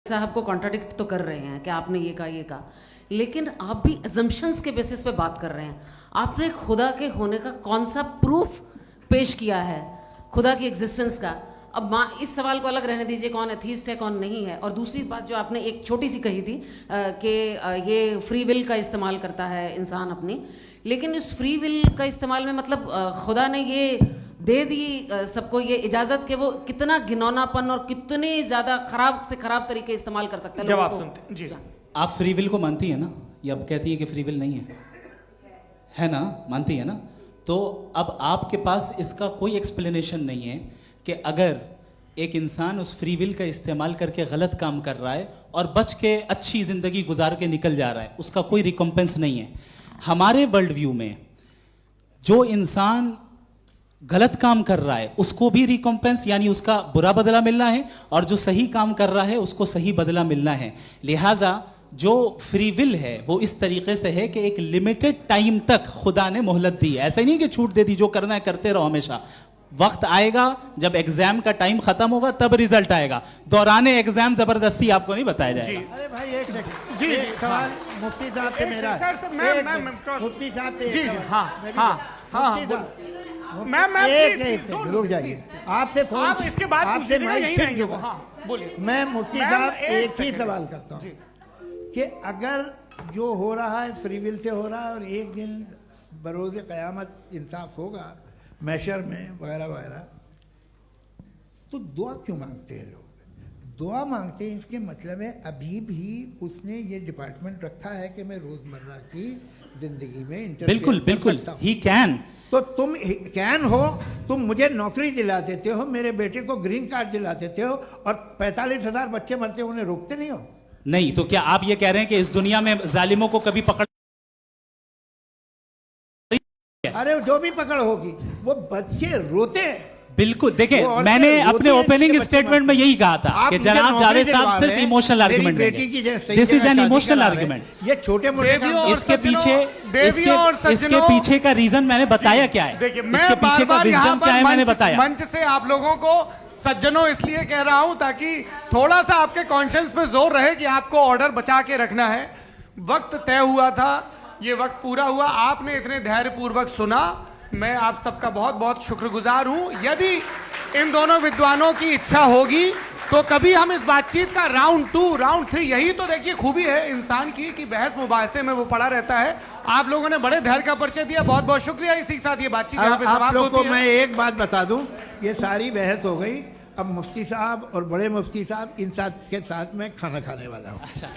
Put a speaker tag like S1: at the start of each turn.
S1: साहब को कॉन्ट्राडिक्ट तो कर रहे हैं कि आपने ये कहा, लेकिन आप भी अजम्पशंस के बेसिस पे बात कर रहे हैं। आपने खुदा के होने का कौन सा प्रूफ पेश किया है खुदा की एग्जिस्टेंस का? अब इस सवाल को अलग रहने दीजिए, कौन एथीस्ट है कौन नहीं है। और दूसरी बात जो आपने एक छोटी सी कही थी कि ये फ्री विल का इस्तेमाल करता है इंसान अपनी, लेकिन इस फ्री विल का इस्तेमाल में मतलब खुदा ने ये दे दी सबको ये इजाजत कि वो कितना घिनौनापन और कितने ज्यादा खराब से खराब तरीके इस्तेमाल कर सकता है।
S2: जवाब सुनते जी।
S3: आप फ्री विल को मानती है ना, या अब कहती है कि फ्री विल नहीं है ना, मानती है ना? तो अब आपके पास इसका कोई एक्सप्लेनेशन नहीं है कि अगर एक इंसान उस फ्री विल का इस्तेमाल करके गलत काम कर रहा है और बच के अच्छी जिंदगी गुजार के निकल जा रहा है, उसका कोई रिकॉम्पेंस नहीं है। हमारे वर्ल्ड व्यू में जो इंसान गलत काम कर रहा है उसको भी रिकॉम्पेंस यानी उसका बुरा बदला मिलना है, और जो सही काम कर रहा है उसको सही बदला मिलना है। लिहाजा जो फ्री विल है वो इस तरीके से है कि एक लिमिटेड टाइम तक खुदा ने मोहलत दी है। ऐसा नहीं कि छूट दे दी, जो करना है करते रहो हमेशा। वक्त आएगा जब एग्जाम का टाइम खत्म होगा तब रिजल्ट आएगा। दौराने एग्जाम जबरदस्ती आपको नहीं बताया जाएगा।
S4: अरे भाई एक सेकंड
S2: जी,
S4: एक सवाल मुफ्ती साहब से मेरा
S2: सर से मैं
S4: मुफ्ती साहब से
S2: जी,
S4: एक सवाल।
S2: हाँ,
S4: मुफ्ती साहब,
S2: मैं
S4: एक रुक जाइए। आपसे फोन
S2: आप इसके बाद
S4: आपसे
S2: पूछिएगा,
S4: माइक
S2: यहीं
S4: छीन
S2: रहेंगे वो।
S4: चुका।
S2: हाँ, बोलिए।
S4: मैं मुफ्ती
S2: मैम,
S4: साहब
S2: एक
S4: एक ही
S2: सेकंड।
S4: सवाल करता हूँ कि अगर जो हो रहा है फ्री विल से हो रहा है और एक दिन बरोज़ क़यामत इंसाफ होगा मैशर में वगैरह वगैरह, तो दुआ क्यों मांगते हैं लोग? दुआ मांगते हैं इसके मतलब है अभी भी उसने ये डिपार्टमेंट रखा है कि मैं रोजमर्रा की जिंदगी में इंटरफेयर
S3: बिल्कुल
S4: कर
S3: बिल्कुल
S4: सकता हूं।
S3: He can.
S4: तो तुम कैन हो, तुम मुझे नौकरी दिला देते हो, मेरे बेटे को ग्रीन कार्ड दिला देते हो, और 45,000 बच्चे मरते उन्हें रोकते नहीं हो।
S3: नहीं तो क्या आप ये कह रहे हैं कि इस दुनिया में जालिमों को कभी पकड़?
S4: अरे जो भी पकड़ होगी वो बच्चे रोते हैं।
S3: बिल्कुल, देखें
S4: वो
S3: मैंने
S4: औरतें
S3: अपने
S4: रोती हैं
S3: ओपनिंग
S4: जिनके
S3: स्टेटमेंट में
S4: बच्चे
S3: यही कहा था
S4: आप
S3: कि
S4: मुझे
S3: जनाब
S4: नौकरी
S3: जावेद
S4: दिलवा
S3: साहब सिर्फ
S4: रहे हैं,
S3: इमोशनल
S4: मेरी
S3: आर्गुमेंट
S4: बेटी की जैसे
S3: दिस इज एन
S4: शादी
S3: इमोशनल
S4: करा रहे हैं।
S3: आर्गुमेंट।
S4: ये छोटे मोटे
S2: देवियों और
S3: इसके
S2: सज्जनों,
S3: पीछे
S2: देवियों और
S3: इसके
S2: सज्जनों,
S3: पीछे का रीजन मैंने बताया क्या है।
S2: देखिए,
S3: इसके
S2: मैं
S3: पीछे का
S2: बार-बार यहाँ
S3: विजडम क्या है
S2: पर
S3: मैंने बताया।
S2: मंच से आप लोगों को सज्जनों इसलिए कह रहा हूं ताकि थोड़ा सा आपके कॉन्शियंस पे जोर रहे कि आपको ऑर्डर बचा के रखना है। वक्त तय हुआ था, ये वक्त पूरा हुआ, आपने इतने धैर्यपूर्वक सुना, मैं आप सबका बहुत बहुत शुक्रगुजार हूं। यदि इन दोनों विद्वानों की इच्छा होगी तो कभी हम इस बातचीत का राउंड 2, राउंड 3, यही तो देखिए खूबी है इंसान की कि बहस मुबाहसे में वो पड़ा रहता है। आप लोगों ने बड़े धैर्य का परिचय दिया, बहुत बहुत शुक्रिया। इसी के साथ ये बातचीत यहाँ पे
S4: आप
S2: समाप्त
S4: लोग को
S2: होती है।
S4: मैं एक बात बता दूं, ये सारी बहस हो गई। अब मुफ्ती साहब और बड़े मुफ्ती साहब इन साथ के साथ मैं खाना खाने वाला हूँ।
S3: अच्छा।